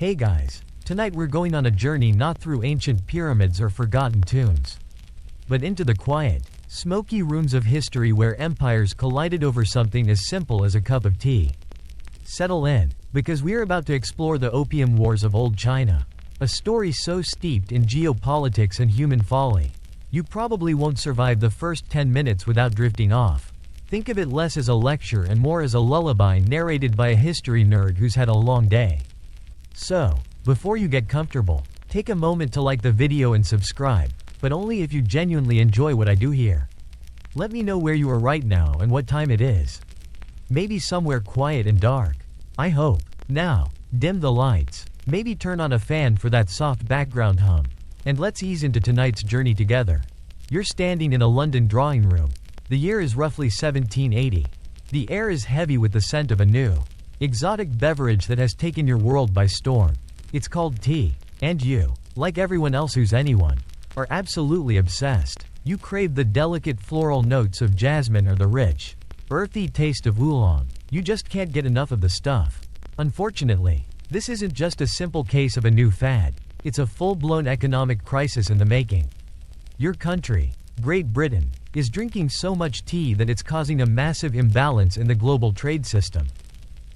Hey guys, tonight we're going on a journey not through ancient pyramids or forgotten tombs, but into the quiet, smoky rooms of history where empires collided over something as simple as a cup of tea. Settle in, because we're about to explore the Opium Wars of old China, a story so steeped in geopolitics and human folly, you probably won't survive the first 10 minutes without drifting off. Think of it less as a lecture and more as a lullaby narrated by a history nerd who's had a long day. So, before you get comfortable, take a moment to like the video and subscribe, but only if you genuinely enjoy what I do here. Let me know where you are right now and what time it is. Maybe somewhere quiet and dark. I hope. Now, dim the lights, maybe turn on a fan for that soft background hum, and let's ease into tonight's journey together. You're standing in a London drawing room. The year is roughly 1780. The air is heavy with the scent of a new, exotic beverage that has taken your world by storm. It's called tea, and you, like everyone else who's anyone, are absolutely obsessed. You crave the delicate floral notes of jasmine or the rich, earthy taste of oolong. You just can't get enough of the stuff. Unfortunately, this isn't just a simple case of a new fad, it's a full-blown economic crisis in the making. Your country, Great Britain, is drinking so much tea that it's causing a massive imbalance in the global trade system.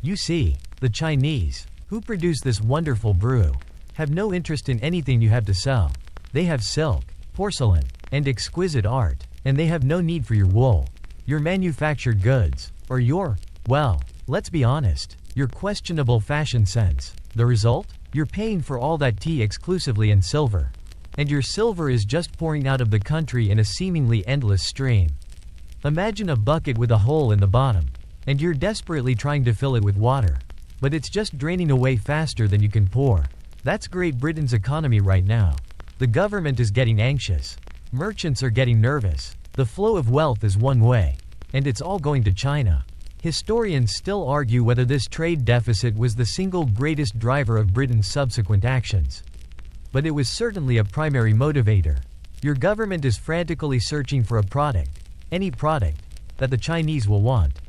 You see, the Chinese, who produce this wonderful brew, have no interest in anything you have to sell. They have silk, porcelain, and exquisite art, and they have no need for your wool, your manufactured goods, or your, well, let's be honest, your questionable fashion sense. The result? You're paying for all that tea exclusively in silver. And your silver is just pouring out of the country in a seemingly endless stream. Imagine a bucket with a hole in the bottom, and you're desperately trying to fill it with water, but it's just draining away faster than you can pour. That's Great Britain's economy right now. The government is getting anxious. Merchants are getting nervous. The flow of wealth is one way, and it's all going to China. Historians still argue whether this trade deficit was the single greatest driver of Britain's subsequent actions. But it was certainly a primary motivator. Your government is frantically searching for a product, any product, that the Chinese will want.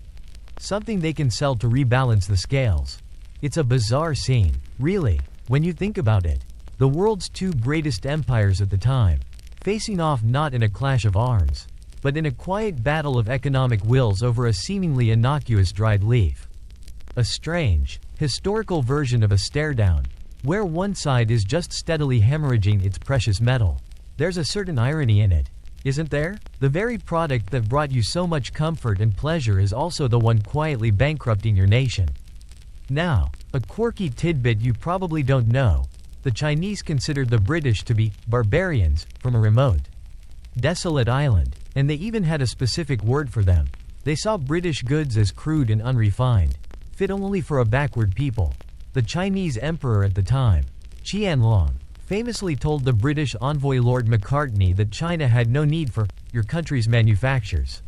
Something they can sell to rebalance the scales. It's a bizarre scene, really, when you think about it. The world's two greatest empires at the time, facing off not in a clash of arms, but in a quiet battle of economic wills over a seemingly innocuous dried leaf. A strange, historical version of a stare-down, where one side is just steadily hemorrhaging its precious metal. There's a certain irony in it, isn't there? The very product that brought you so much comfort and pleasure is also the one quietly bankrupting your nation. Now, a quirky tidbit you probably don't know. The Chinese considered the British to be barbarians from a remote, desolate island, and they even had a specific word for them. They saw British goods as crude and unrefined, fit only for a backward people. The Chinese emperor at the time, Qianlong, famously told the British envoy Lord Macartney that China had no need for your country's manufactures.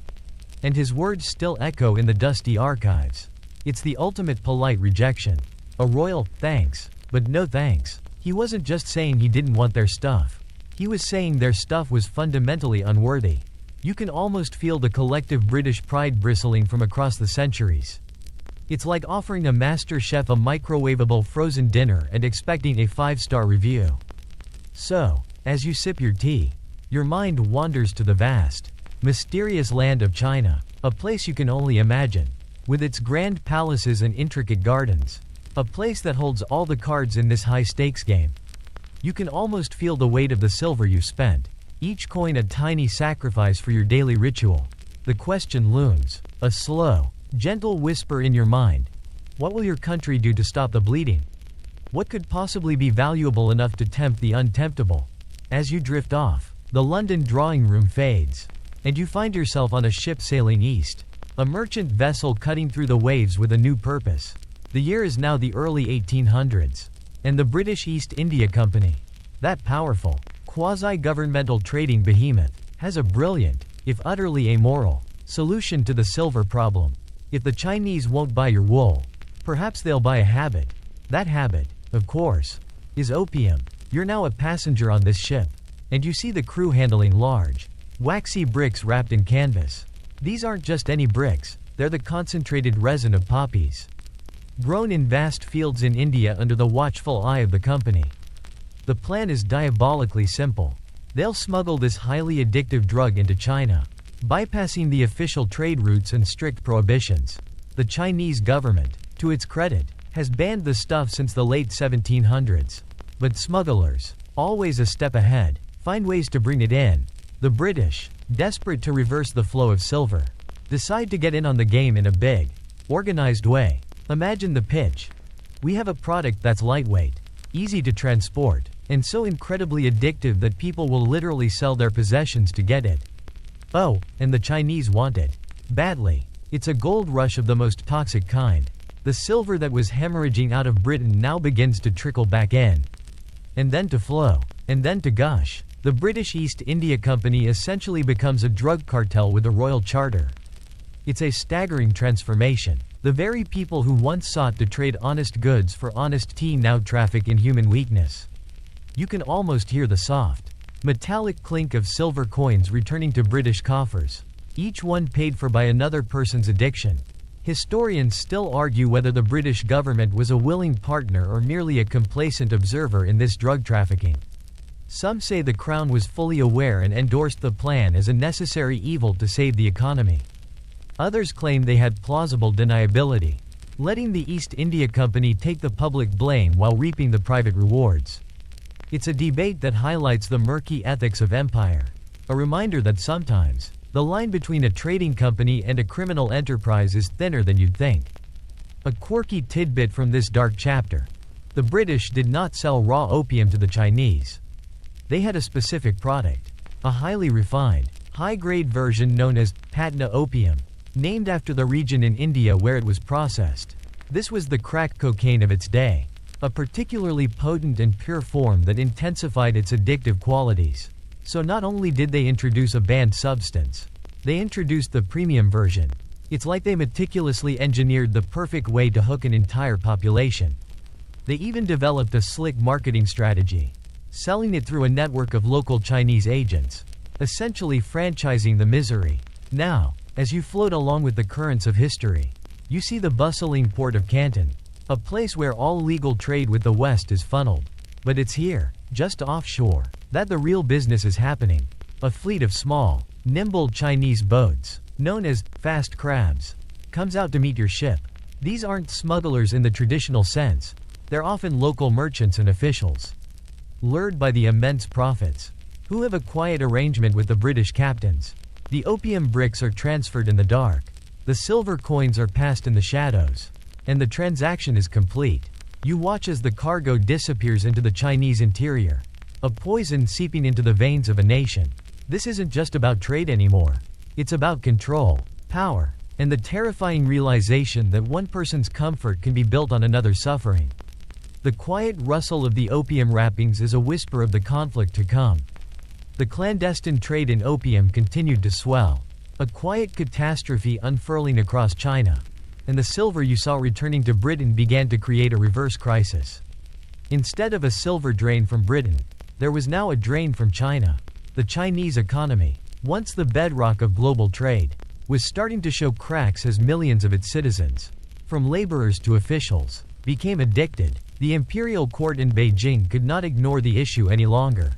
And his words still echo in the dusty archives. It's the ultimate polite rejection. A royal thanks, but no thanks. He wasn't just saying he didn't want their stuff. He was saying their stuff was fundamentally unworthy. You can almost feel the collective British pride bristling from across the centuries. It's like offering a master chef a microwavable frozen dinner and expecting a 5-star review. So, as you sip your tea, your mind wanders to the vast, mysterious land of China, a place you can only imagine, with its grand palaces and intricate gardens, a place that holds all the cards in this high-stakes game. You can almost feel the weight of the silver you spent, each coin a tiny sacrifice for your daily ritual. The question looms, a slow, gentle whisper in your mind. What will your country do to stop the bleeding? What could possibly be valuable enough to tempt the untemptable? As you drift off, the London drawing room fades, and you find yourself on a ship sailing east, a merchant vessel cutting through the waves with a new purpose. The year is now the early 1800s, and the British East India Company, that powerful, quasi-governmental trading behemoth, has a brilliant, if utterly amoral, solution to the silver problem. If the Chinese won't buy your wool, perhaps they'll buy a habit. That habit, of course, is opium. You're now a passenger on this ship, and you see the crew handling large, waxy bricks wrapped in canvas. These aren't just any bricks, they're the concentrated resin of poppies. grown in vast fields in India under the watchful eye of the company. The plan is diabolically simple. They'll smuggle this highly addictive drug into China, bypassing the official trade routes and strict prohibitions. The Chinese government, to its credit, has banned the stuff since the late 1700s. But smugglers, always a step ahead, find ways to bring it in. The British, desperate to reverse the flow of silver, decide to get in on the game in a big, organized way. Imagine the pitch. We have a product that's lightweight, easy to transport, and so incredibly addictive that people will literally sell their possessions to get it. Oh, and the Chinese want it badly. It's a gold rush of the most toxic kind. The silver that was hemorrhaging out of Britain now begins to trickle back in. And then to flow. And then to gush. The British East India Company essentially becomes a drug cartel with a royal charter. It's a staggering transformation. The very people who once sought to trade honest goods for honest tea now traffic in human weakness. You can almost hear the soft, metallic clink of silver coins returning to British coffers, each one paid for by another person's addiction. Historians still argue whether the British government was a willing partner or merely a complacent observer in this drug trafficking. Some say the Crown was fully aware and endorsed the plan as a necessary evil to save the economy. Others claim they had plausible deniability, letting the East India Company take the public blame while reaping the private rewards. It's a debate that highlights the murky ethics of empire, a reminder that sometimes, the line between a trading company and a criminal enterprise is thinner than you'd think. A quirky tidbit from this dark chapter. The British did not sell raw opium to the Chinese. They had a specific product, a highly refined, high-grade version known as Patna opium, named after the region in India where it was processed. This was the crack cocaine of its day, a particularly potent and pure form that intensified its addictive qualities. So not only did they introduce a banned substance, they introduced the premium version. It's like they meticulously engineered the perfect way to hook an entire population. They even developed a slick marketing strategy, selling it through a network of local Chinese agents, essentially franchising the misery. Now, as you float along with the currents of history, you see the bustling port of Canton, a place where all legal trade with the West is funneled. But it's here, just offshore, that the real business is happening. A fleet of small, nimble Chinese boats, known as fast crabs, comes out to meet your ship. These aren't smugglers in the traditional sense. They're often local merchants and officials, lured by the immense profits, who have a quiet arrangement with the British captains. The opium bricks are transferred in the dark, the silver coins are passed in the shadows, and the transaction is complete. You watch as the cargo disappears into the Chinese interior, a poison seeping into the veins of a nation. This isn't just about trade anymore. It's about control, power, and the terrifying realization that one person's comfort can be built on another's suffering. The quiet rustle of the opium wrappings is a whisper of the conflict to come. The clandestine trade in opium continued to swell, a quiet catastrophe unfurling across China, and the silver you saw returning to Britain began to create a reverse crisis. Instead of a silver drain from Britain, there was now a drain from China. The Chinese economy, once the bedrock of global trade, was starting to show cracks as millions of its citizens, from laborers to officials, became addicted. The imperial court in Beijing could not ignore the issue any longer.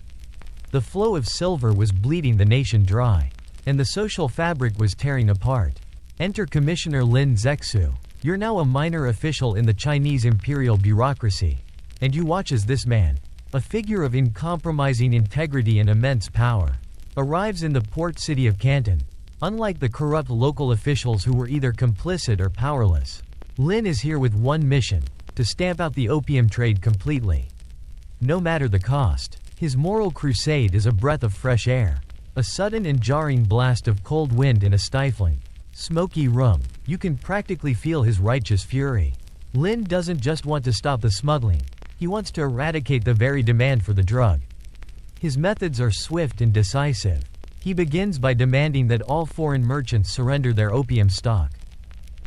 The flow of silver was bleeding the nation dry, and the social fabric was tearing apart. Enter Commissioner Lin Zexu. You're now a minor official in the Chinese imperial bureaucracy, and you watch as this man, a figure of uncompromising integrity and immense power, arrives in the port city of Canton. Unlike the corrupt local officials who were either complicit or powerless, Lin is here with one mission: to stamp out the opium trade completely, no matter the cost. His moral crusade is a breath of fresh air, a sudden and jarring blast of cold wind in a stifling, smoky room. You can practically feel his righteous fury. Lin doesn't just want to stop the smuggling, he wants to eradicate the very demand for the drug. His methods are swift and decisive. He begins by demanding that all foreign merchants surrender their opium stock.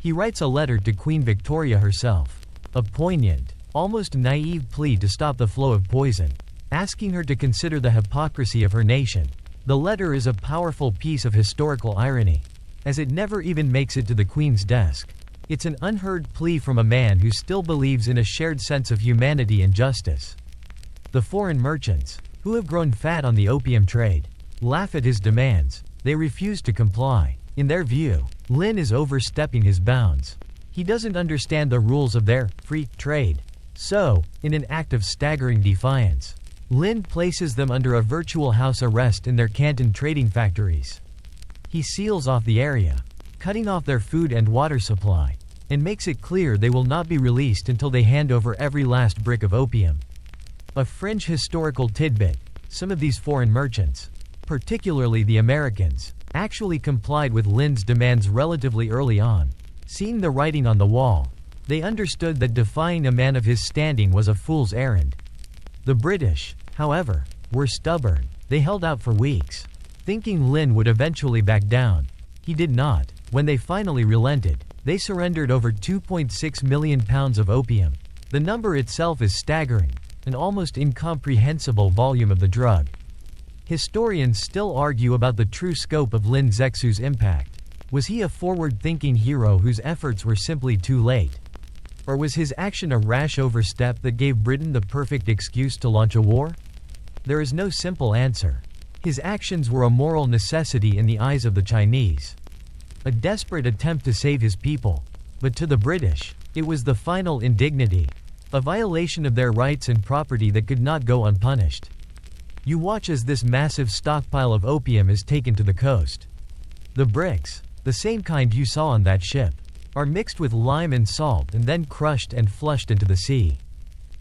He writes a letter to Queen Victoria herself, a poignant, almost naive plea to stop the flow of poison, asking her to consider the hypocrisy of her nation. The letter is a powerful piece of historical irony, as it never even makes it to the Queen's desk. It's an unheard plea from a man who still believes in a shared sense of humanity and justice. The foreign merchants, who have grown fat on the opium trade, laugh at his demands. They refuse to comply. In their view, Lin is overstepping his bounds. He doesn't understand the rules of their free trade. So, in an act of staggering defiance, Lin places them under a virtual house arrest in their Canton trading factories. He seals off the area, cutting off their food and water supply, and makes it clear they will not be released until they hand over every last brick of opium. A fringe historical tidbit: some of these foreign merchants, particularly the Americans, actually complied with Lin's demands relatively early on. Seeing the writing on the wall, they understood that defying a man of his standing was a fool's errand. The British, however, were stubborn. They held out for weeks, thinking Lin would eventually back down. He did not. When they finally relented, they surrendered over 2.6 million pounds of opium. The number itself is staggering, an almost incomprehensible volume of the drug. Historians still argue about the true scope of Lin Zexu's impact. Was he a forward-thinking hero whose efforts were simply too late? Or was his action a rash overstep that gave Britain the perfect excuse to launch a war? There is no simple answer. His actions were a moral necessity in the eyes of the Chinese, a desperate attempt to save his people. But to the British, it was the final indignity, a violation of their rights and property that could not go unpunished. You watch as this massive stockpile of opium is taken to the coast. The bricks, the same kind you saw on that ship, are mixed with lime and salt and then crushed and flushed into the sea.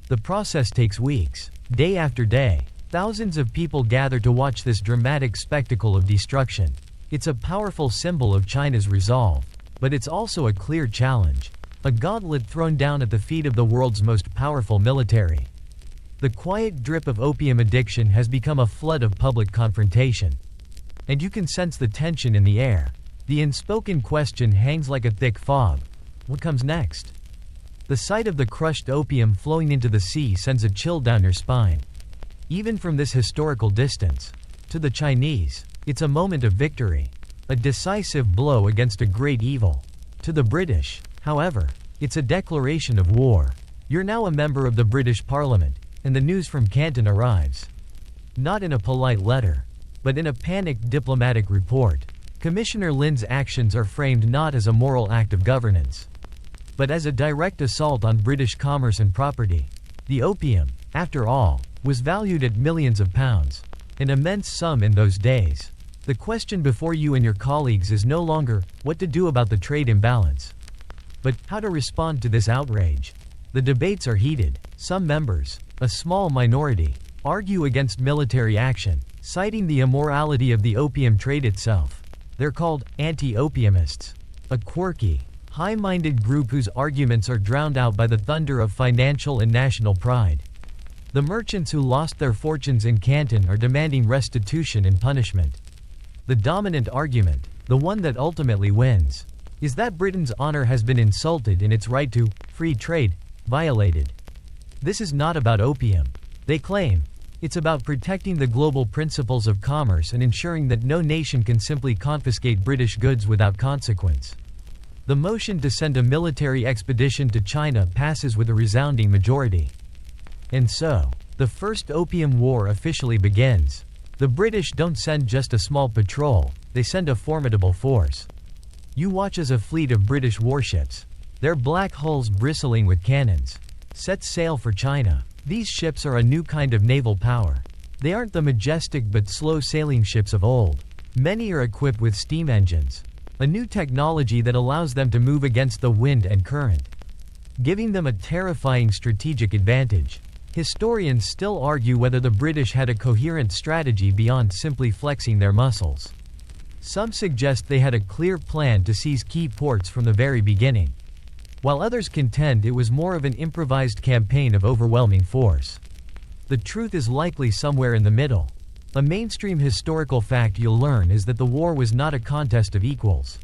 The process takes weeks. Day after day, thousands of people gather to watch this dramatic spectacle of destruction. It's a powerful symbol of China's resolve, but it's also a clear challenge, a gauntlet thrown down at the feet of the world's most powerful military. The quiet drip of opium addiction has become a flood of public confrontation. And you can sense the tension in the air. The unspoken question hangs like a thick fog. What comes next? The sight of the crushed opium flowing into the sea sends a chill down your spine. Even from this historical distance, to the Chinese, it's a moment of victory, a decisive blow against a great evil. To the British, however, it's a declaration of war. You're now a member of the British Parliament, and the news from Canton arrives. Not in a polite letter, but in a panicked diplomatic report. Commissioner Lin's actions are framed not as a moral act of governance, but as a direct assault on British commerce and property. The opium, after all, was valued at millions of pounds, an immense sum in those days. The question before you and your colleagues is no longer what to do about the trade imbalance, but how to respond to this outrage. The debates are heated. Some members, a small minority, argue against military action, citing the immorality of the opium trade itself. They're called anti-opiumists, a quirky, high-minded group whose arguments are drowned out by the thunder of financial and national pride. The merchants who lost their fortunes in Canton are demanding restitution and punishment. The dominant argument, the one that ultimately wins, is that Britain's honor has been insulted and its right to free trade violated. This is not about opium, they claim. It's about protecting the global principles of commerce and ensuring that no nation can simply confiscate British goods without consequence. The motion to send a military expedition to China passes with a resounding majority. And so, the First Opium War officially begins. The British don't send just a small patrol, they send a formidable force. You watch as a fleet of British warships, their black hulls bristling with cannons, sets sail for China. These ships are a new kind of naval power. They aren't the majestic but slow sailing ships of old. Many are equipped with steam engines, a new technology that allows them to move against the wind and current, giving them a terrifying strategic advantage. Historians still argue whether the British had a coherent strategy beyond simply flexing their muscles. Some suggest they had a clear plan to seize key ports from the very beginning, while others contend it was more of an improvised campaign of overwhelming force. The truth is likely somewhere in the middle. A mainstream historical fact you'll learn is that the war was not a contest of equals.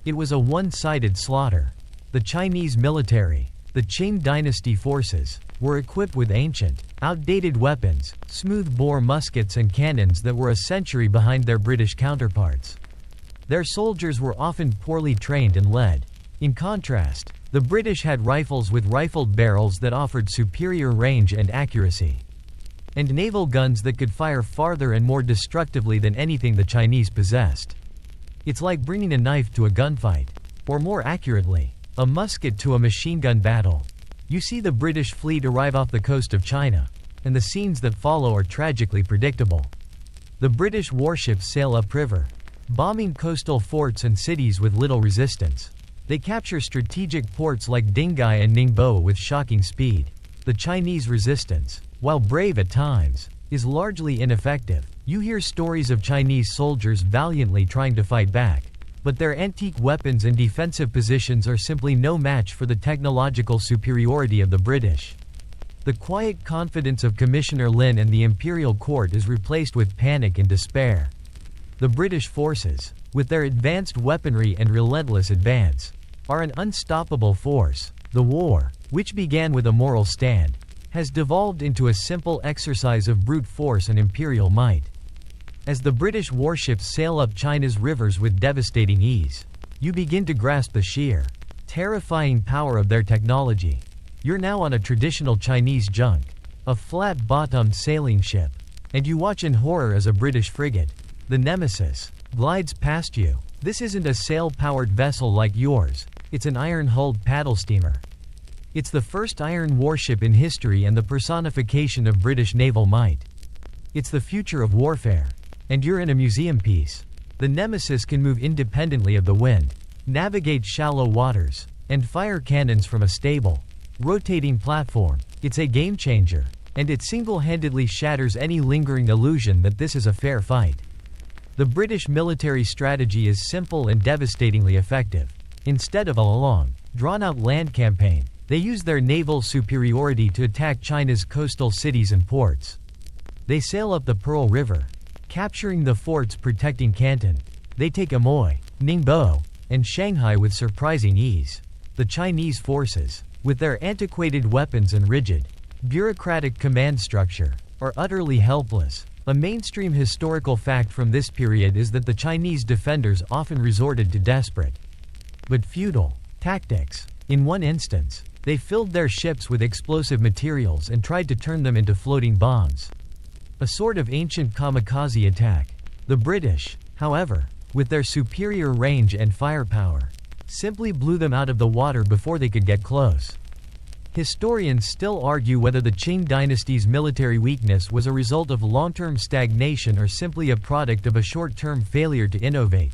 It was a one-sided slaughter. The Chinese military, the Qing dynasty forces, were equipped with ancient, outdated weapons, smooth-bore muskets and cannons that were a century behind their British counterparts. Their soldiers were often poorly trained and led, In contrast, the British had rifles with rifled barrels that offered superior range and accuracy, and naval guns that could fire farther and more destructively than anything the Chinese possessed. It's like bringing a knife to a gunfight, or more accurately, a musket to a machine gun battle. You see the British fleet arrive off the coast of China, and the scenes that follow are tragically predictable. The British warships sail upriver, bombing coastal forts and cities with little resistance. They capture strategic ports like Dinghai and Ningbo with shocking speed. The Chinese resistance, while brave at times, is largely ineffective. You hear stories of Chinese soldiers valiantly trying to fight back, but their antique weapons and defensive positions are simply no match for the technological superiority of the British. The quiet confidence of Commissioner Lin and the imperial court is replaced with panic and despair. The British forces, with their advanced weaponry and relentless advance, are an unstoppable force. The war, which began with a moral stand, has devolved into a simple exercise of brute force and imperial might. As the British warships sail up China's rivers with devastating ease, you begin to grasp the sheer, terrifying power of their technology. You're now on a traditional Chinese junk, a flat-bottomed sailing ship, and you watch in horror as a British frigate, the Nemesis, glides past you. This isn't a sail-powered vessel like yours, it's an iron-hulled paddle steamer. It's the first iron warship in history and the personification of British naval might. It's the future of warfare. And you're in a museum piece. The Nemesis can move independently of the wind, navigate shallow waters, and fire cannons from a stable, rotating platform. It's a game changer, and it single-handedly shatters any lingering illusion that this is a fair fight. The British military strategy is simple and devastatingly effective. Instead of a long, drawn-out land campaign, they use their naval superiority to attack China's coastal cities and ports. They sail up the Pearl River, capturing the forts protecting Canton. They take Amoy, Ningbo, and Shanghai with surprising ease. The Chinese forces, with their antiquated weapons and rigid, bureaucratic command structure, are utterly helpless. A mainstream historical fact from this period is that the Chinese defenders often resorted to desperate, but futile, tactics. In one instance, they filled their ships with explosive materials and tried to turn them into floating bombs. A sort of ancient kamikaze attack. The British, however, with their superior range and firepower, simply blew them out of the water before they could get close. Historians still argue whether the Qing dynasty's military weakness was a result of long-term stagnation or simply a product of a short-term failure to innovate.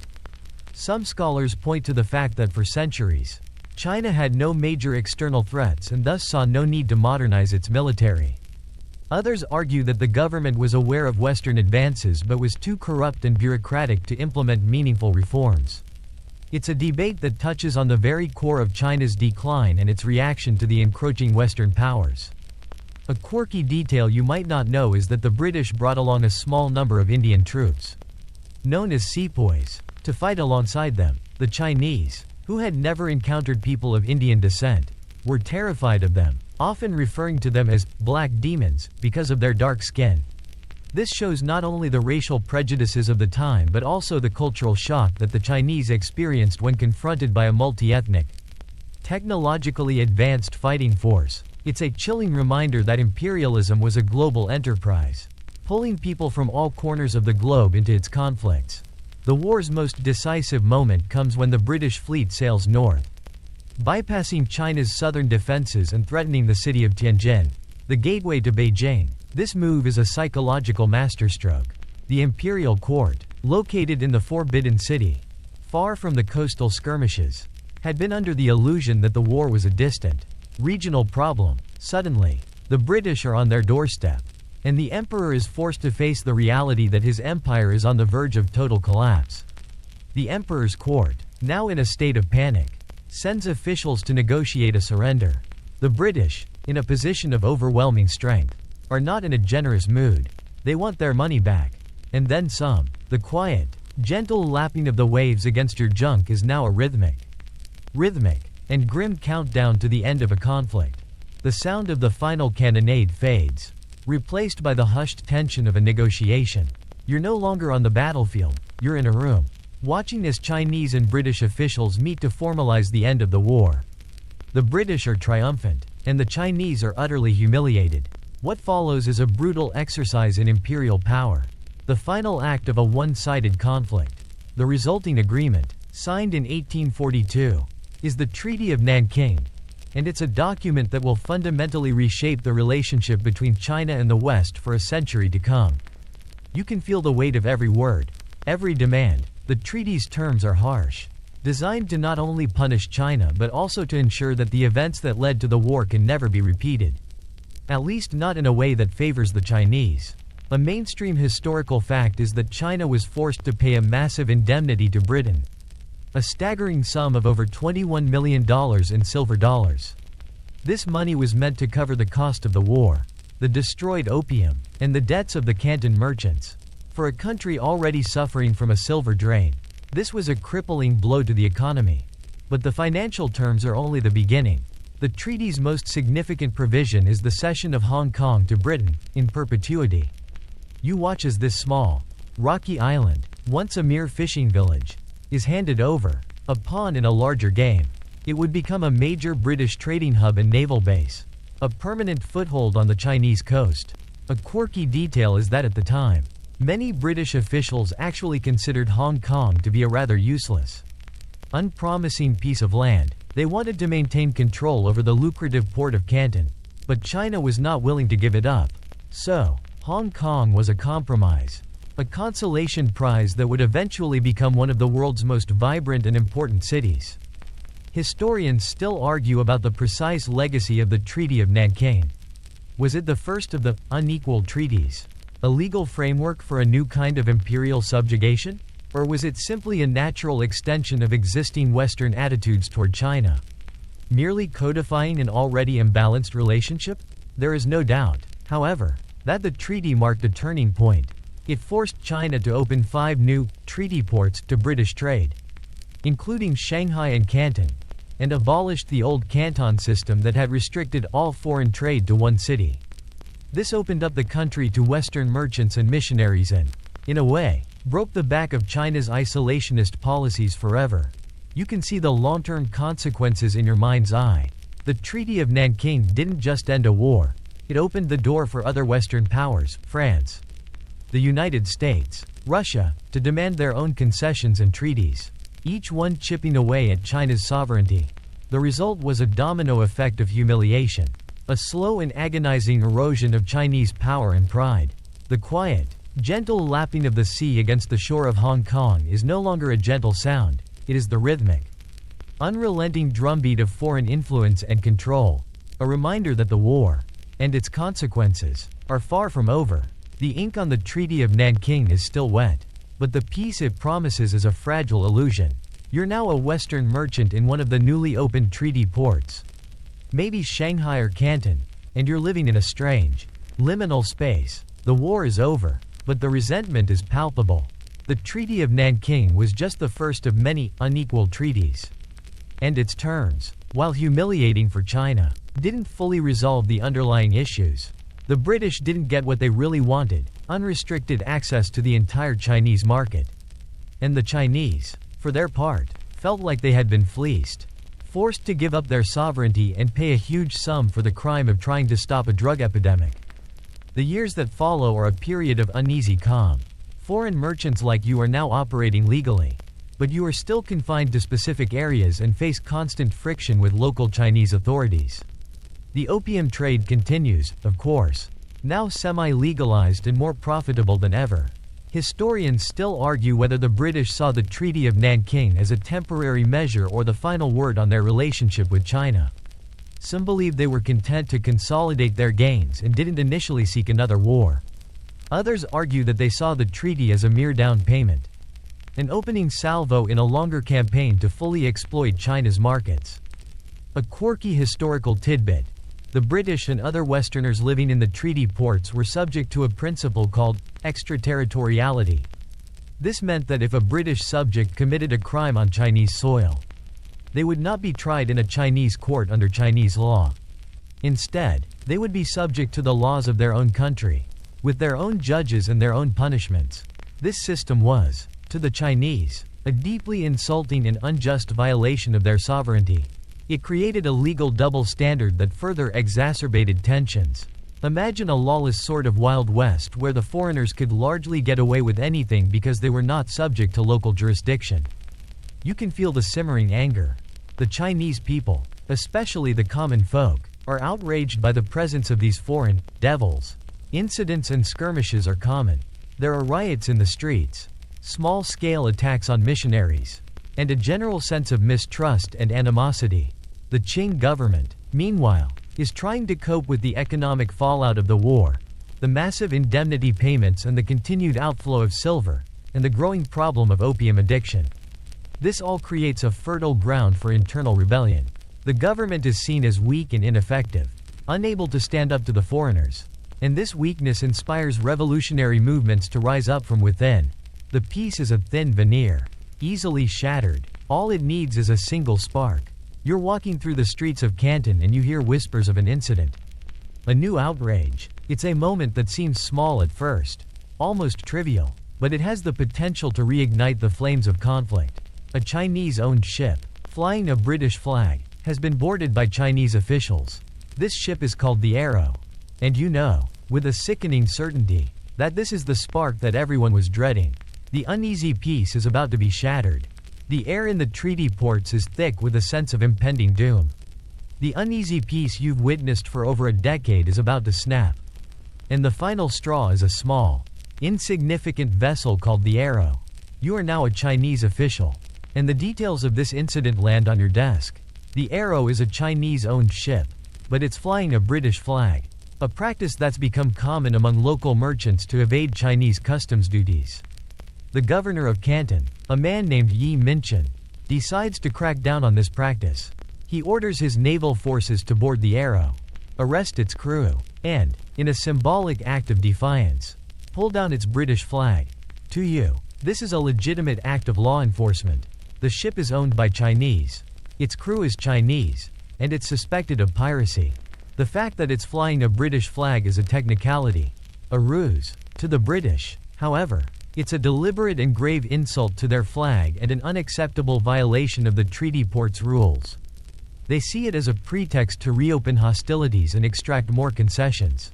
Some scholars point to the fact that for centuries, China had no major external threats and thus saw no need to modernize its military. Others argue that the government was aware of Western advances but was too corrupt and bureaucratic to implement meaningful reforms. It's a debate that touches on the very core of China's decline and its reaction to the encroaching Western powers. A quirky detail you might not know is that the British brought along a small number of Indian troops, known as sepoys, to fight alongside them. The Chinese, who had never encountered people of Indian descent, were terrified of them, often referring to them as black demons because of their dark skin. This shows not only the racial prejudices of the time but also the cultural shock that the Chinese experienced when confronted by a multi-ethnic, technologically advanced fighting force. It's a chilling reminder that imperialism was a global enterprise, pulling people from all corners of the globe into its conflicts. The war's most decisive moment comes when the British fleet sails north, bypassing China's southern defenses and threatening the city of Tianjin, the gateway to Beijing. This move is a psychological masterstroke. The imperial court, located in the Forbidden City, far from the coastal skirmishes, had been under the illusion that the war was a distant, regional problem. Suddenly, the British are on their doorstep, and the emperor is forced to face the reality that his empire is on the verge of total collapse. The emperor's court, now in a state of panic, sends officials to negotiate a surrender. The British, in a position of overwhelming strength, are not in a generous mood. They want their money back, and then some. The quiet, gentle lapping of the waves against your junk is now a rhythmic, and grim countdown to the end of a conflict. The sound of the final cannonade fades, replaced by the hushed tension of a negotiation. You're no longer on the battlefield, you're in a room, watching as Chinese and British officials meet to formalize the end of the war. The British are triumphant, and the Chinese are utterly humiliated. What follows is a brutal exercise in imperial power, the final act of a one-sided conflict. The resulting agreement, signed in 1842, is the Treaty of Nanking, and it's a document that will fundamentally reshape the relationship between China and the West for a century to come. You can feel the weight of every word, every demand. The treaty's terms are harsh, designed to not only punish China but also to ensure that the events that led to the war can never be repeated. At least not in a way that favors the Chinese. A mainstream historical fact is that China was forced to pay a massive indemnity to Britain, a staggering sum of over $21 million in silver dollars. This money was meant to cover the cost of the war, the destroyed opium, and the debts of the Canton merchants. For a country already suffering from a silver drain, this was a crippling blow to the economy. But the financial terms are only the beginning. The treaty's most significant provision is the cession of Hong Kong to Britain, in perpetuity. You watch as this small, rocky island, once a mere fishing village, is handed over, a pawn in a larger game. It would become a major British trading hub and naval base, a permanent foothold on the Chinese coast. A quirky detail is that at the time, many British officials actually considered Hong Kong to be a rather useless, unpromising piece of land. They wanted to maintain control over the lucrative port of Canton, but China was not willing to give it up. So, Hong Kong was a compromise, a consolation prize that would eventually become one of the world's most vibrant and important cities. Historians still argue about the precise legacy of the Treaty of Nanking. Was it the first of the unequal treaties, a legal framework for a new kind of imperial subjugation? Or was it simply a natural extension of existing Western attitudes toward China, merely codifying an already imbalanced relationship? There is no doubt, however, that the treaty marked a turning point. It forced China to open 5 new treaty ports to British trade, including Shanghai and Canton, and abolished the old Canton system that had restricted all foreign trade to one city. This opened up the country to Western merchants and missionaries and, in a way, broke the back of China's isolationist policies forever. You can see the long-term consequences in your mind's eye. The Treaty of Nanking didn't just end a war. It opened the door for other Western powers, France, the United States, Russia, to demand their own concessions and treaties, each one chipping away at China's sovereignty. The result was a domino effect of humiliation, a slow and agonizing erosion of Chinese power and pride. The quiet, gentle lapping of the sea against the shore of Hong Kong is no longer a gentle sound, it is the rhythmic, unrelenting drumbeat of foreign influence and control, a reminder that the war, and its consequences, are far from over. The ink on the Treaty of Nanking is still wet, but the peace it promises is a fragile illusion. You're now a Western merchant in one of the newly opened treaty ports, maybe Shanghai or Canton, and you're living in a strange, liminal space. The war is over, but the resentment is palpable. The Treaty of Nanking was just the first of many unequal treaties, and its terms, while humiliating for China, didn't fully resolve the underlying issues. The British didn't get what they really wanted, unrestricted access to the entire Chinese market. And the Chinese, for their part, felt like they had been fleeced, forced to give up their sovereignty and pay a huge sum for the crime of trying to stop a drug epidemic. The years that follow are a period of uneasy calm. Foreign merchants like you are now operating legally, but you are still confined to specific areas and face constant friction with local Chinese authorities. The opium trade continues, of course, now semi-legalized and more profitable than ever. Historians still argue whether the British saw the Treaty of Nanking as a temporary measure or the final word on their relationship with China. Some believe they were content to consolidate their gains and didn't initially seek another war. Others argue that they saw the treaty as a mere down payment, an opening salvo in a longer campaign to fully exploit China's markets. A quirky historical tidbit: the British and other Westerners living in the treaty ports were subject to a principle called extraterritoriality. This meant that if a British subject committed a crime on Chinese soil, they would not be tried in a Chinese court under Chinese law. Instead, they would be subject to the laws of their own country, with their own judges and their own punishments. This system was, to the Chinese, a deeply insulting and unjust violation of their sovereignty. It created a legal double standard that further exacerbated tensions. Imagine a lawless sort of Wild West where the foreigners could largely get away with anything because they were not subject to local jurisdiction. You can feel the simmering anger. The Chinese people, especially the common folk, are outraged by the presence of these foreign devils. Incidents and skirmishes are common. There are riots in the streets, small-scale attacks on missionaries, and a general sense of mistrust and animosity. The Qing government, meanwhile, is trying to cope with the economic fallout of the war, the massive indemnity payments and the continued outflow of silver, and the growing problem of opium addiction. This all creates a fertile ground for internal rebellion. The government is seen as weak and ineffective, unable to stand up to the foreigners. And this weakness inspires revolutionary movements to rise up from within. The peace is a thin veneer, easily shattered. All it needs is a single spark. You're walking through the streets of Canton and you hear whispers of an incident. A new outrage. It's a moment that seems small at first, almost trivial, but it has the potential to reignite the flames of conflict. A Chinese-owned ship, flying a British flag, has been boarded by Chinese officials. This ship is called the Arrow. And you know, with a sickening certainty, that this is the spark that everyone was dreading. The uneasy peace is about to be shattered. The air in the treaty ports is thick with a sense of impending doom. The uneasy peace you've witnessed for over a decade is about to snap. And the final straw is a small, insignificant vessel called the Arrow. You are now a Chinese official. And the details of this incident land on your desk. The Arrow is a Chinese-owned ship, but it's flying a British flag, a practice that's become common among local merchants to evade Chinese customs duties. The governor of Canton, a man named Yi Minchen, decides to crack down on this practice. He orders his naval forces to board the Arrow, arrest its crew, and, in a symbolic act of defiance, pull down its British flag. To you, this is a legitimate act of law enforcement. The ship is owned by Chinese. Its crew is Chinese, and it's suspected of piracy. The fact that it's flying a British flag is a technicality, a ruse. To the British, however, it's a deliberate and grave insult to their flag and an unacceptable violation of the treaty port's rules. They see it as a pretext to reopen hostilities and extract more concessions.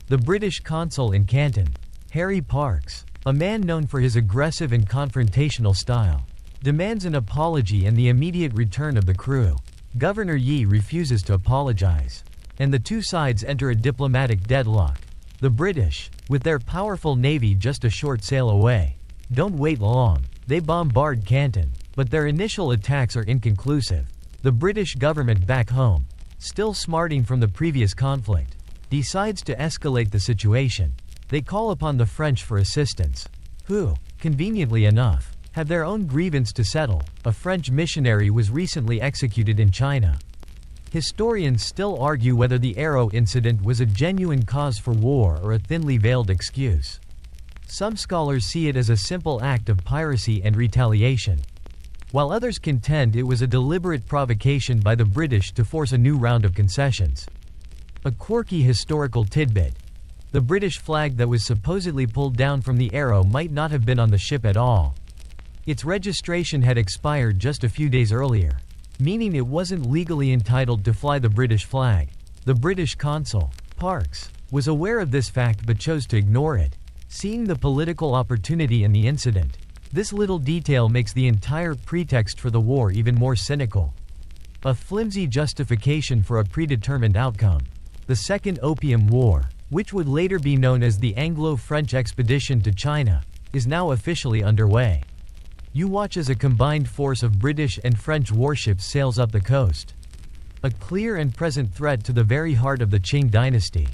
The British consul in Canton, Harry Parkes, a man known for his aggressive and confrontational style, demands an apology and the immediate return of the crew. Governor Yi refuses to apologize, and the two sides enter a diplomatic deadlock. The British, with their powerful navy just a short sail away, don't wait long. They bombard Canton, but their initial attacks are inconclusive. The British government back home, still smarting from the previous conflict, decides to escalate the situation. They call upon the French for assistance, who, conveniently enough, have their own grievance to settle. A French missionary was recently executed in China. Historians still argue whether the Arrow incident was a genuine cause for war or a thinly veiled excuse. Some scholars see it as a simple act of piracy and retaliation, while others contend it was a deliberate provocation by the British to force a new round of concessions. A quirky historical tidbit: the British flag that was supposedly pulled down from the Arrow might not have been on the ship at all. Its registration had expired just a few days earlier, meaning it wasn't legally entitled to fly the British flag. The British consul, Parkes, was aware of this fact but chose to ignore it, seeing the political opportunity in the incident. This little detail makes the entire pretext for the war even more cynical. A flimsy justification for a predetermined outcome. The Second Opium War, which would later be known as the Anglo-French expedition to China, is now officially underway. You watch as a combined force of British and French warships sails up the coast. A clear and present threat to the very heart of the Qing dynasty.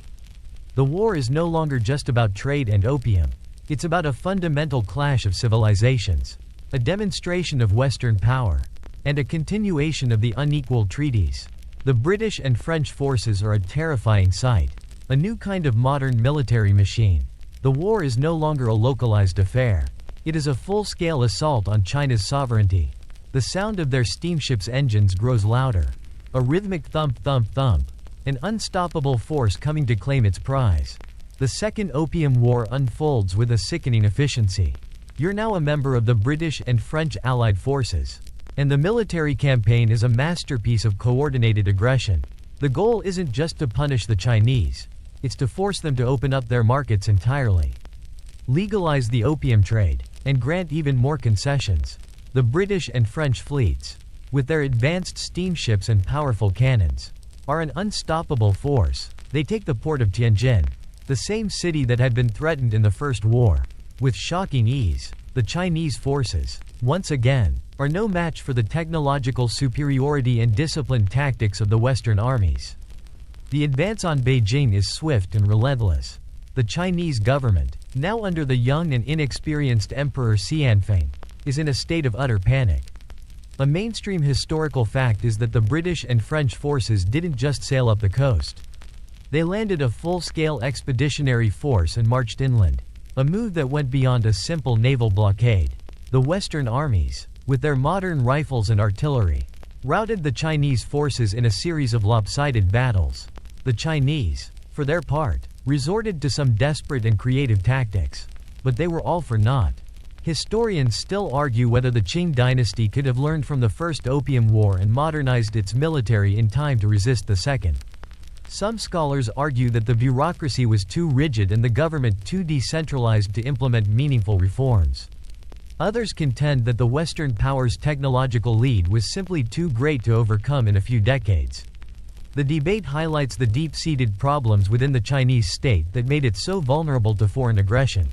The war is no longer just about trade and opium. It's about a fundamental clash of civilizations, a demonstration of Western power, and a continuation of the unequal treaties. The British and French forces are a terrifying sight, a new kind of modern military machine. The war is no longer a localized affair. It is a full-scale assault on China's sovereignty. The sound of their steamships' engines grows louder. A rhythmic thump thump thump. An unstoppable force coming to claim its prize. The Second Opium War unfolds with a sickening efficiency. You're now a member of the British and French Allied forces. And the military campaign is a masterpiece of coordinated aggression. The goal isn't just to punish the Chinese, it's to force them to open up their markets entirely. Legalize the opium trade, and grant even more concessions. The British and French fleets, with their advanced steamships and powerful cannons, are an unstoppable force. They take the port of Tianjin, the same city that had been threatened in the First War, with shocking ease. The Chinese forces, once again, are no match for the technological superiority and disciplined tactics of the Western armies. The advance on Beijing is swift and relentless. The Chinese government, now under the young and inexperienced Emperor Xianfeng, is in a state of utter panic. A mainstream historical fact is that the British and French forces didn't just sail up the coast. They landed a full-scale expeditionary force and marched inland, a move that went beyond a simple naval blockade. The Western armies, with their modern rifles and artillery, routed the Chinese forces in a series of lopsided battles. The Chinese, for their part, resorted to some desperate and creative tactics, but they were all for naught. Historians still argue whether the Qing dynasty could have learned from the First Opium War and modernized its military in time to resist the Second. Some scholars argue that the bureaucracy was too rigid and the government too decentralized to implement meaningful reforms. Others contend that the Western powers' technological lead was simply too great to overcome in a few decades. The debate highlights the deep-seated problems within the Chinese state that made it so vulnerable to foreign aggression.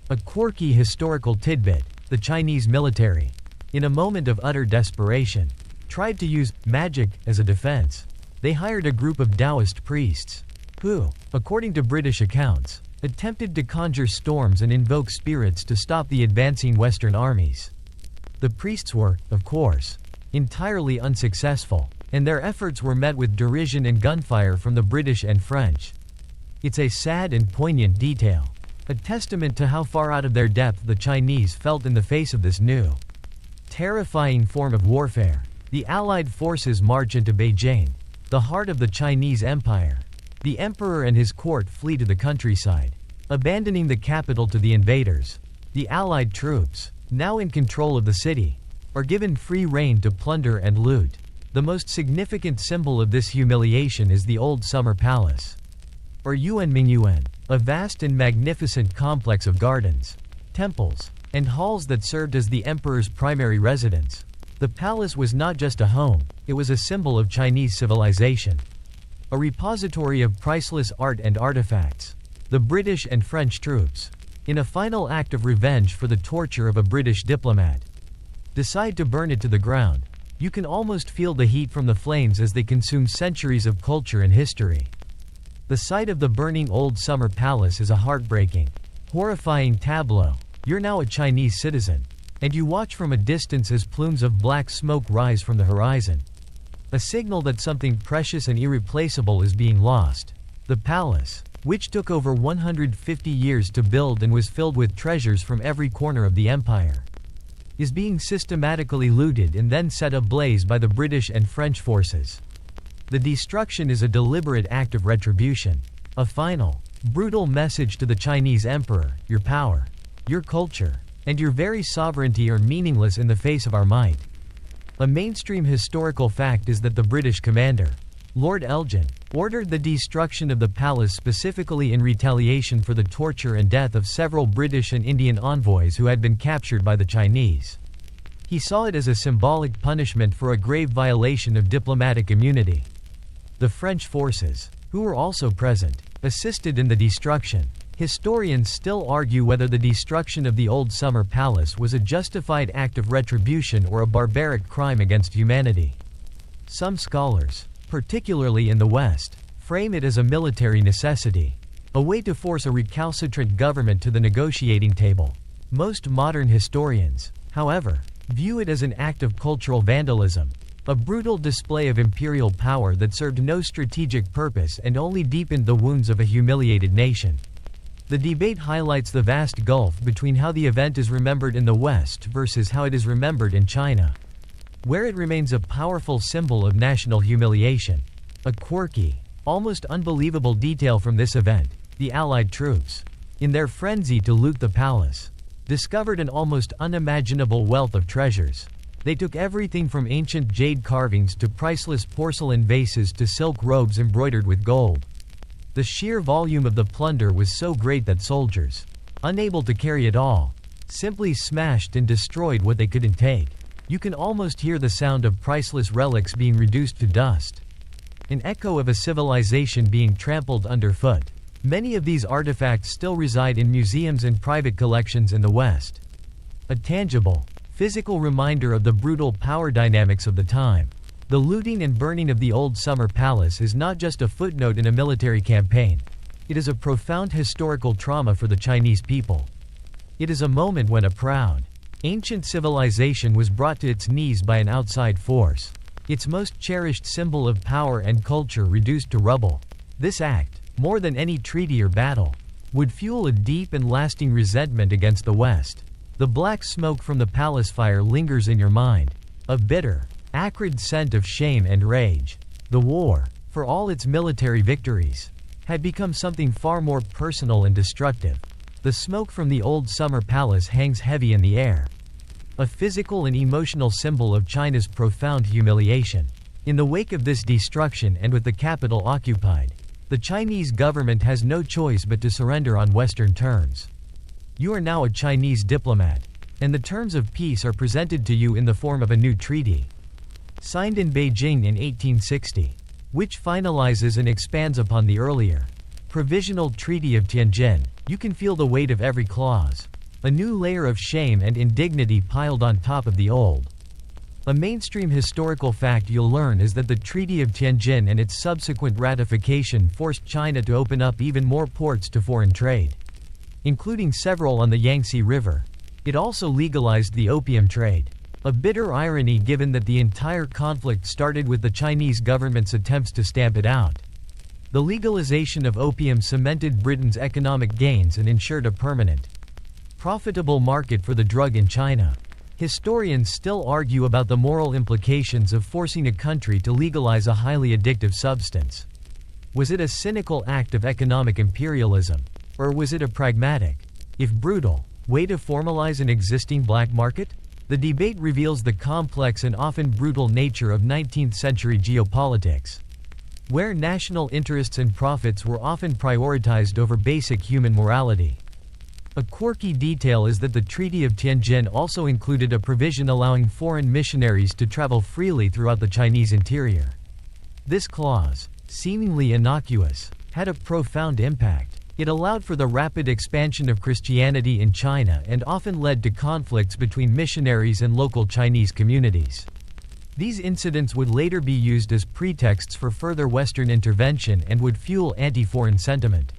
A quirky historical tidbit: the Chinese military, in a moment of utter desperation, tried to use magic as a defense. They hired a group of Taoist priests, who, according to British accounts, attempted to conjure storms and invoke spirits to stop the advancing Western armies. The priests were, of course, entirely unsuccessful, and their efforts were met with derision and gunfire from the British and French. It's a sad and poignant detail, a testament to how far out of their depth the Chinese felt in the face of this new, terrifying form of warfare. The Allied forces march into Beijing, the heart of the Chinese Empire. The emperor and his court flee to the countryside, abandoning the capital to the invaders. The Allied troops, now in control of the city, are given free rein to plunder and loot. The most significant symbol of this humiliation is the Old Summer Palace, or Yuanmingyuan, a vast and magnificent complex of gardens, temples, and halls that served as the emperor's primary residence. The palace was not just a home, it was a symbol of Chinese civilization, a repository of priceless art and artifacts. The British and French troops, in a final act of revenge for the torture of a British diplomat, decide to burn it to the ground. You can almost feel the heat from the flames as they consume centuries of culture and history. The sight of the burning Old Summer Palace is a heartbreaking, horrifying tableau. You're now a Chinese citizen, and you watch from a distance as plumes of black smoke rise from the horizon. A signal that something precious and irreplaceable is being lost. The palace, which took over 150 years to build and was filled with treasures from every corner of the empire, is being systematically looted and then set ablaze by the British and French forces. The destruction is a deliberate act of retribution, a final, brutal message to the Chinese emperor: your power, your culture, and your very sovereignty are meaningless in the face of our might. A mainstream historical fact is that the British commander, Lord Elgin, ordered the destruction of the palace specifically in retaliation for the torture and death of several British and Indian envoys who had been captured by the Chinese. He saw it as a symbolic punishment for a grave violation of diplomatic immunity. The French forces, who were also present, assisted in the destruction. Historians still argue whether the destruction of the Old Summer Palace was a justified act of retribution or a barbaric crime against humanity. Some scholars, particularly in the West, frame it as a military necessity, a way to force a recalcitrant government to the negotiating table. Most modern historians, however, view it as an act of cultural vandalism, a brutal display of imperial power that served no strategic purpose and only deepened the wounds of a humiliated nation. The debate highlights the vast gulf between how the event is remembered in the West versus how it is remembered in China, where it remains a powerful symbol of national humiliation. A quirky, almost unbelievable detail from this event: the Allied troops, in their frenzy to loot the palace, discovered an almost unimaginable wealth of treasures. They took everything from ancient jade carvings to priceless porcelain vases to silk robes embroidered with gold. The sheer volume of the plunder was so great that soldiers, unable to carry it all, simply smashed and destroyed what they couldn't take. You can almost hear the sound of priceless relics being reduced to dust, an echo of a civilization being trampled underfoot. Many of these artifacts still reside in museums and private collections in the West. A tangible, physical reminder of the brutal power dynamics of the time. The looting and burning of the old summer palace is not just a footnote in a military campaign. It is a profound historical trauma for the Chinese people. It is a moment when a proud, ancient civilization was brought to its knees by an outside force, its most cherished symbol of power and culture reduced to rubble. This act, more than any treaty or battle, would fuel a deep and lasting resentment against the West. The black smoke from the palace fire lingers in your mind, a bitter, acrid scent of shame and rage. The war, for all its military victories, had become something far more personal and destructive. The smoke from the old summer palace hangs heavy in the air, a physical and emotional symbol of China's profound humiliation. In the wake of this destruction and with the capital occupied, the Chinese government has no choice but to surrender on Western terms. You are now a Chinese diplomat, and the terms of peace are presented to you in the form of a new treaty, signed in Beijing in 1860, which finalizes and expands upon the earlier, Provisional Treaty of Tianjin. You can feel the weight of every clause, a new layer of shame and indignity piled on top of the old. A mainstream historical fact you'll learn is that the Treaty of Tianjin and its subsequent ratification forced China to open up even more ports to foreign trade, including several on the Yangtze River. It also legalized the opium trade. A bitter irony given that the entire conflict started with the Chinese government's attempts to stamp it out. The legalization of opium cemented Britain's economic gains and ensured a permanent, profitable market for the drug in China. Historians still argue about the moral implications of forcing a country to legalize a highly addictive substance. Was it a cynical act of economic imperialism, or was it a pragmatic, if brutal, way to formalize an existing black market? The debate reveals the complex and often brutal nature of 19th-century geopolitics, where national interests and profits were often prioritized over basic human morality. A quirky detail is that the Treaty of Tianjin also included a provision allowing foreign missionaries to travel freely throughout the Chinese interior. This clause, seemingly innocuous, had a profound impact. It allowed for the rapid expansion of Christianity in China and often led to conflicts between missionaries and local Chinese communities. These incidents would later be used as pretexts for further Western intervention and would fuel anti-foreign sentiment,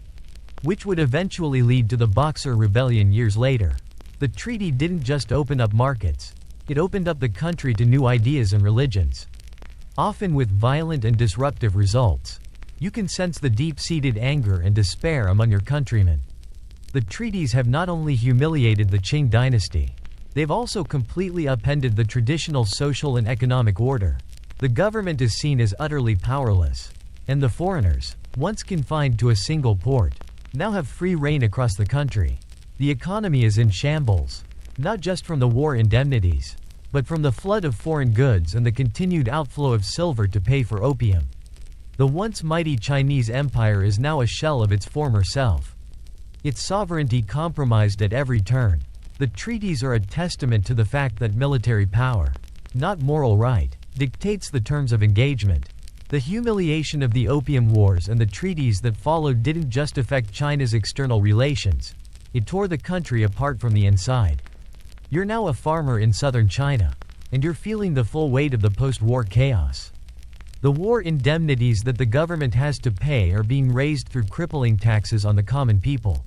which would eventually lead to the Boxer Rebellion years later. The treaty didn't just open up markets, it opened up the country to new ideas and religions, often with violent and disruptive results. You can sense the deep-seated anger and despair among your countrymen. The treaties have not only humiliated the Qing dynasty, they've also completely upended the traditional social and economic order. The government is seen as utterly powerless, and the foreigners, once confined to a single port, now have free reign across the country. The economy is in shambles, not just from the war indemnities, but from the flood of foreign goods and the continued outflow of silver to pay for opium. The once mighty Chinese empire is now a shell of its former self, its sovereignty compromised at every turn. The treaties are a testament to the fact that military power, not moral right, dictates the terms of engagement. The humiliation of the Opium Wars and the treaties that followed didn't just affect China's external relations, it tore the country apart from the inside. You're now a farmer in southern China, and you're feeling the full weight of the post-war chaos. The war indemnities that the government has to pay are being raised through crippling taxes on the common people.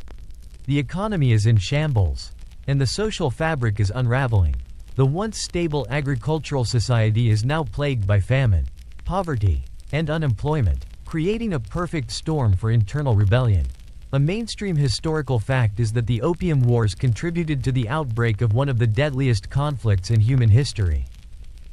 The economy is in shambles, and the social fabric is unraveling. The once stable agricultural society is now plagued by famine, poverty, and unemployment, creating a perfect storm for internal rebellion. A mainstream historical fact is that the Opium Wars contributed to the outbreak of one of the deadliest conflicts in human history.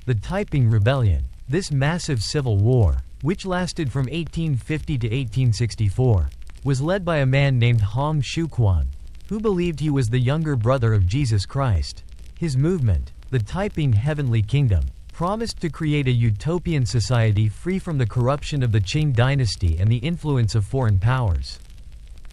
The Taiping Rebellion. This massive civil war, which lasted from 1850 to 1864, was led by a man named Hong Xiuquan. who believed he was the younger brother of Jesus Christ. His movement, the Taiping Heavenly Kingdom, promised to create a utopian society free from the corruption of the Qing dynasty and the influence of foreign powers.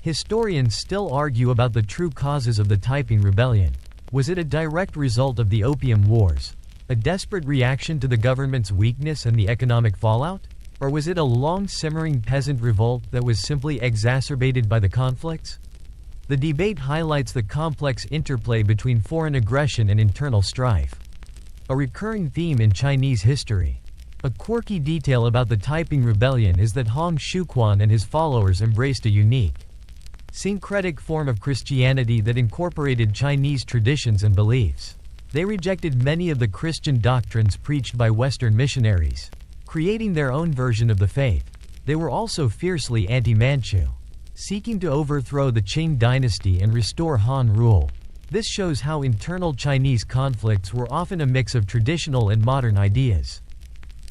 Historians still argue about the true causes of the Taiping Rebellion. Was it a direct result of the Opium Wars? A desperate reaction to the government's weakness and the economic fallout? Or was it a long-simmering peasant revolt that was simply exacerbated by the conflicts? The debate highlights the complex interplay between foreign aggression and internal strife. A recurring theme in Chinese history. A quirky detail about the Taiping Rebellion is that Hong Xiuquan and his followers embraced a unique, syncretic form of Christianity that incorporated Chinese traditions and beliefs. They rejected many of the Christian doctrines preached by Western missionaries, creating their own version of the faith. They were also fiercely anti-Manchu, seeking to overthrow the Qing dynasty and restore Han rule. This shows how internal Chinese conflicts were often a mix of traditional and modern ideas,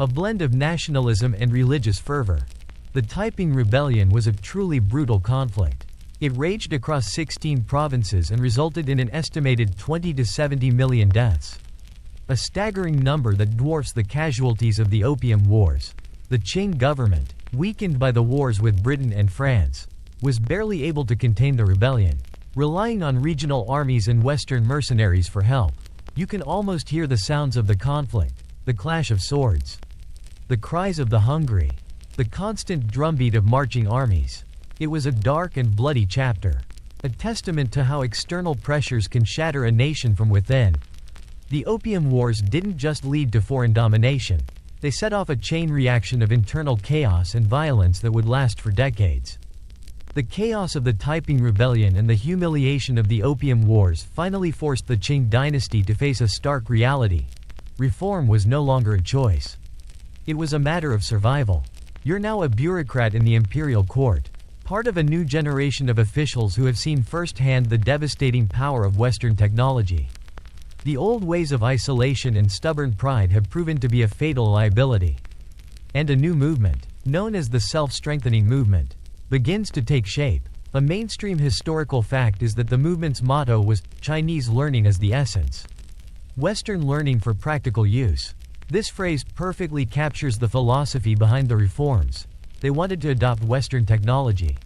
a blend of nationalism and religious fervor. The Taiping Rebellion was a truly brutal conflict. It raged across 16 provinces and resulted in an estimated 20 to 70 million deaths, a staggering number that dwarfs the casualties of the Opium Wars. The Qing government, weakened by the wars with Britain and France, was barely able to contain the rebellion, relying on regional armies and Western mercenaries for help. You can almost hear the sounds of the conflict, the clash of swords, the cries of the hungry, the constant drumbeat of marching armies. It was a dark and bloody chapter, a testament to how external pressures can shatter a nation from within. The Opium Wars didn't just lead to foreign domination, they set off a chain reaction of internal chaos and violence that would last for decades. The chaos of the Taiping Rebellion and the humiliation of the Opium Wars finally forced the Qing dynasty to face a stark reality. Reform was no longer a choice. It was a matter of survival. You're now a bureaucrat in the imperial court, part of a new generation of officials who have seen firsthand the devastating power of Western technology. The old ways of isolation and stubborn pride have proven to be a fatal liability. And a new movement, known as the self-strengthening movement, begins to take shape. A mainstream historical fact is that the movement's motto was, "Chinese learning as the essence. Western learning for practical use." This phrase perfectly captures the philosophy behind the reforms. They wanted to adopt Western technology,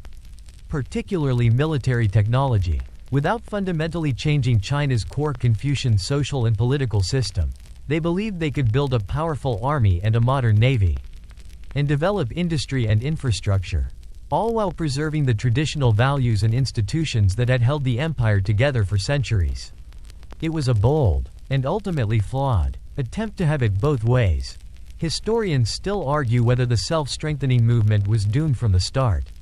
particularly military technology, without fundamentally changing China's core Confucian social and political system. They believed they could build a powerful army and a modern navy, and develop industry and infrastructure, all while preserving the traditional values and institutions that had held the empire together for centuries. It was a bold, and ultimately flawed, attempt to have it both ways. Historians still argue whether the self-strengthening movement was doomed from the start.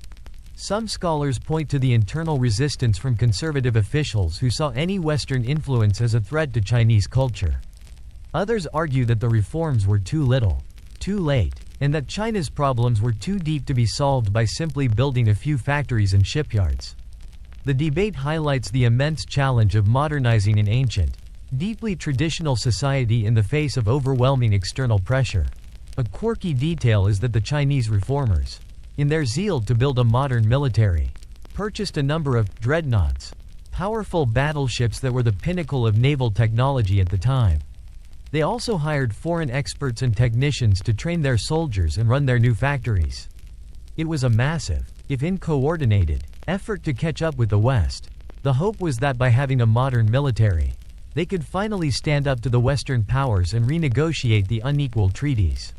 Some scholars point to the internal resistance from conservative officials who saw any Western influence as a threat to Chinese culture. Others argue that the reforms were too little, too late, and that China's problems were too deep to be solved by simply building a few factories and shipyards. The debate highlights the immense challenge of modernizing an ancient, deeply traditional society in the face of overwhelming external pressure. A quirky detail is that the Chinese reformers, in their zeal to build a modern military, purchased a number of dreadnoughts, powerful battleships that were the pinnacle of naval technology at the time. They also hired foreign experts and technicians to train their soldiers and run their new factories. It was a massive, if uncoordinated, effort to catch up with the West. The hope was that by having a modern military, they could finally stand up to the Western powers and renegotiate the unequal treaties.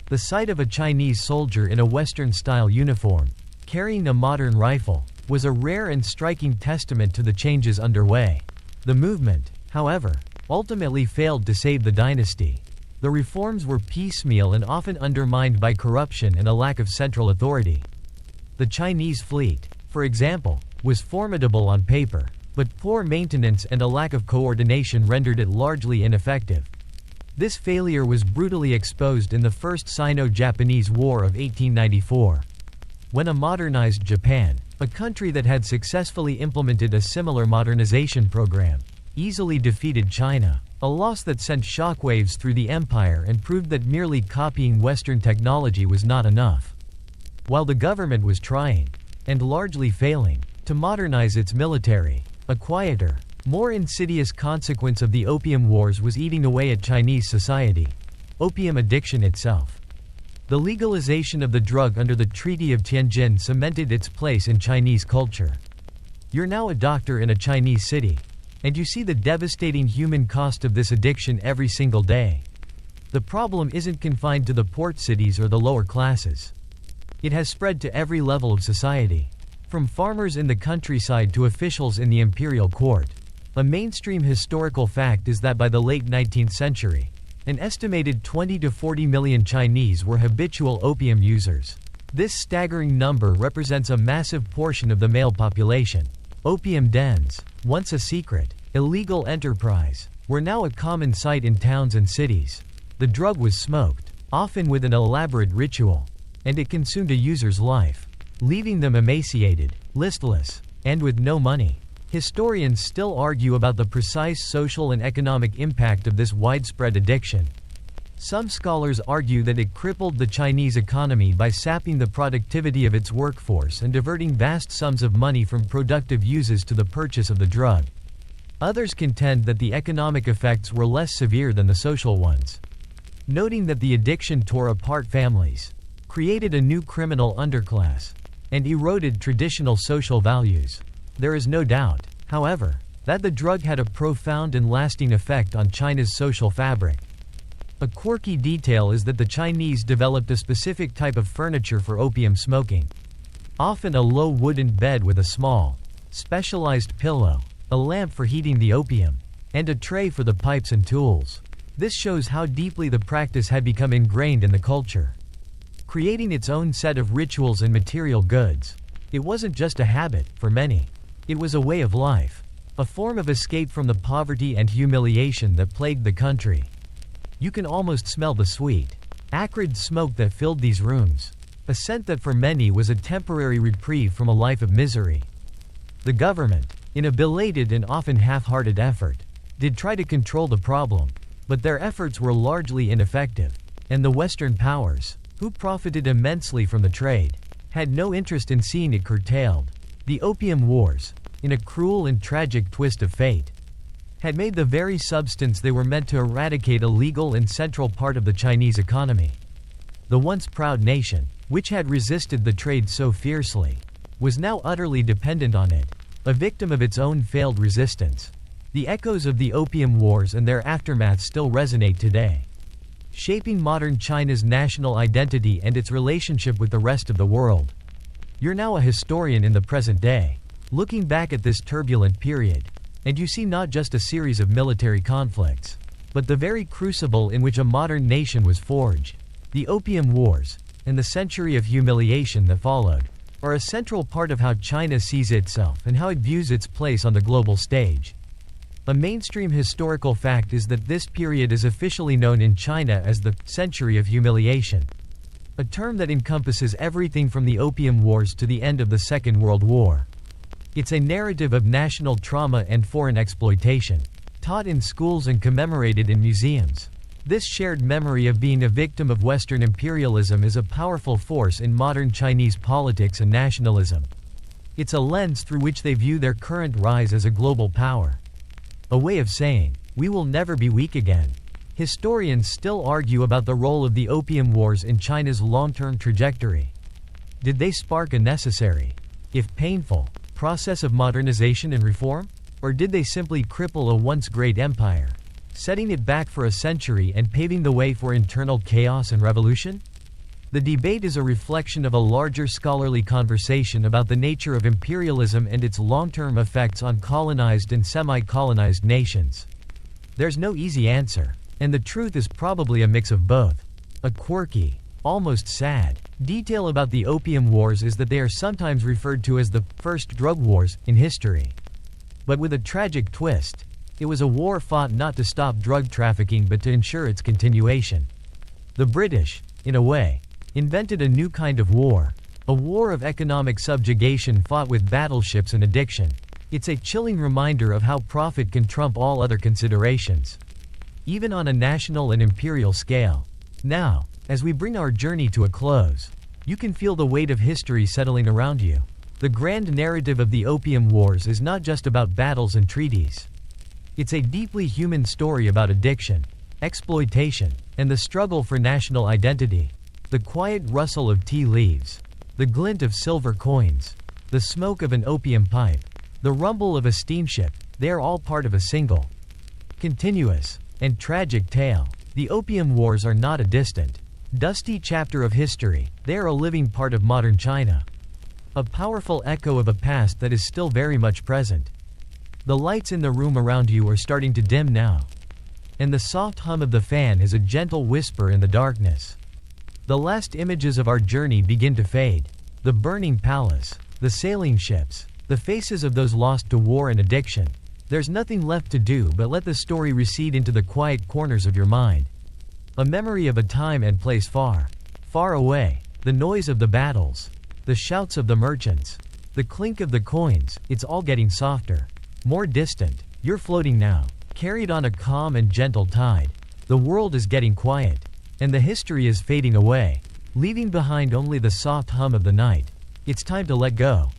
The sight of a Chinese soldier in a Western-style uniform, carrying a modern rifle, was a rare and striking testament to the changes underway. The movement, however, ultimately failed to save the dynasty. The reforms were piecemeal and often undermined by corruption and a lack of central authority. The Chinese fleet, for example, was formidable on paper, but poor maintenance and a lack of coordination rendered it largely ineffective. This failure was brutally exposed in the First Sino-Japanese War of 1894. When a modernized Japan, a country that had successfully implemented a similar modernization program, easily defeated China, a loss that sent shockwaves through the empire and proved that merely copying Western technology was not enough. While the government was trying, and largely failing, to modernize its military, A quieter, more insidious consequence of the Opium Wars was eating away at Chinese society: opium addiction itself. The legalization of the drug under the Treaty of Tianjin cemented its place in Chinese culture. You're now a doctor in a Chinese city, and you see the devastating human cost of this addiction every single day. The problem isn't confined to the port cities or the lower classes. It has spread to every level of society, from farmers in the countryside to officials in the imperial court. A mainstream historical fact is that by the late 19th century, an estimated 20 to 40 million Chinese were habitual opium users. This staggering number represents a massive portion of the male population. Opium dens, once a secret, illegal enterprise, were now a common sight in towns and cities. The drug was smoked, often with an elaborate ritual, and it consumed a user's life, leaving them emaciated, listless, and with no money. Historians still argue about the precise social and economic impact of this widespread addiction. Some scholars argue that it crippled the Chinese economy by sapping the productivity of its workforce and diverting vast sums of money from productive uses to the purchase of the drug. Others contend that the economic effects were less severe than the social ones, noting that the addiction tore apart families, created a new criminal underclass, and eroded traditional social values. There is no doubt, however, that the drug had a profound and lasting effect on China's social fabric. A quirky detail is that the Chinese developed a specific type of furniture for opium smoking. Often a low wooden bed with a small, specialized pillow, a lamp for heating the opium, and a tray for the pipes and tools. This shows how deeply the practice had become ingrained in the culture, creating its own set of rituals and material goods. It wasn't just a habit, for many. It was a way of life, a form of escape from the poverty and humiliation that plagued the country. You can almost smell the sweet, acrid smoke that filled these rooms, a scent that for many was a temporary reprieve from a life of misery. The government, in a belated and often half-hearted effort, did try to control the problem, but their efforts were largely ineffective, and the Western powers, who profited immensely from the trade, had no interest in seeing it curtailed. The Opium Wars, in a cruel and tragic twist of fate, had made the very substance they were meant to eradicate a legal and central part of the Chinese economy. The once proud nation, which had resisted the trade so fiercely, was now utterly dependent on it, a victim of its own failed resistance. The echoes of the Opium Wars and their aftermath still resonate today, shaping modern China's national identity and its relationship with the rest of the world. You're now a historian in the present day, looking back at this turbulent period, and you see not just a series of military conflicts, but the very crucible in which a modern nation was forged. The Opium Wars, and the century of humiliation that followed, are a central part of how China sees itself and how it views its place on the global stage. A mainstream historical fact is that this period is officially known in China as the Century of Humiliation, a term that encompasses everything from the Opium Wars to the end of the Second World War. It's a narrative of national trauma and foreign exploitation, taught in schools and commemorated in museums. This shared memory of being a victim of Western imperialism is a powerful force in modern Chinese politics and nationalism. It's a lens through which they view their current rise as a global power. A way of saying, we will never be weak again. Historians still argue about the role of the Opium Wars in China's long-term trajectory. Did they spark a necessary, if painful, process of modernization and reform? Or did they simply cripple a once great empire, setting it back for a century and paving the way for internal chaos and revolution? The debate is a reflection of a larger scholarly conversation about the nature of imperialism and its long-term effects on colonized and semi-colonized nations. There's no easy answer, and the truth is probably a mix of both. A quirky, almost sad, detail about the Opium Wars is that they are sometimes referred to as the first drug wars in history. But with a tragic twist, it was a war fought not to stop drug trafficking but to ensure its continuation. The British, in a way, invented a new kind of war, a war of economic subjugation fought with battleships and addiction. It's a chilling reminder of how profit can trump all other considerations, even on a national and imperial scale. Now, as we bring our journey to a close, you can feel the weight of history settling around you. The grand narrative of the Opium Wars is not just about battles and treaties. It's a deeply human story about addiction, exploitation, and the struggle for national identity. The quiet rustle of tea leaves, the glint of silver coins, the smoke of an opium pipe, the rumble of a steamship, they are all part of a single, continuous, and tragic tale. The Opium Wars are not a distant, dusty chapter of history, they are a living part of modern China. A powerful echo of a past that is still very much present. The lights in the room around you are starting to dim now. And the soft hum of the fan is a gentle whisper in the darkness. The last images of our journey begin to fade. The burning palace, the sailing ships, the faces of those lost to war and addiction. There's nothing left to do but let the story recede into the quiet corners of your mind. A memory of a time and place far, far away. The noise of the battles, the shouts of the merchants, the clink of the coins, it's all getting softer, more distant. You're floating now, carried on a calm and gentle tide. The world is getting quiet, and the history is fading away, leaving behind only the soft hum of the night. It's time to let go.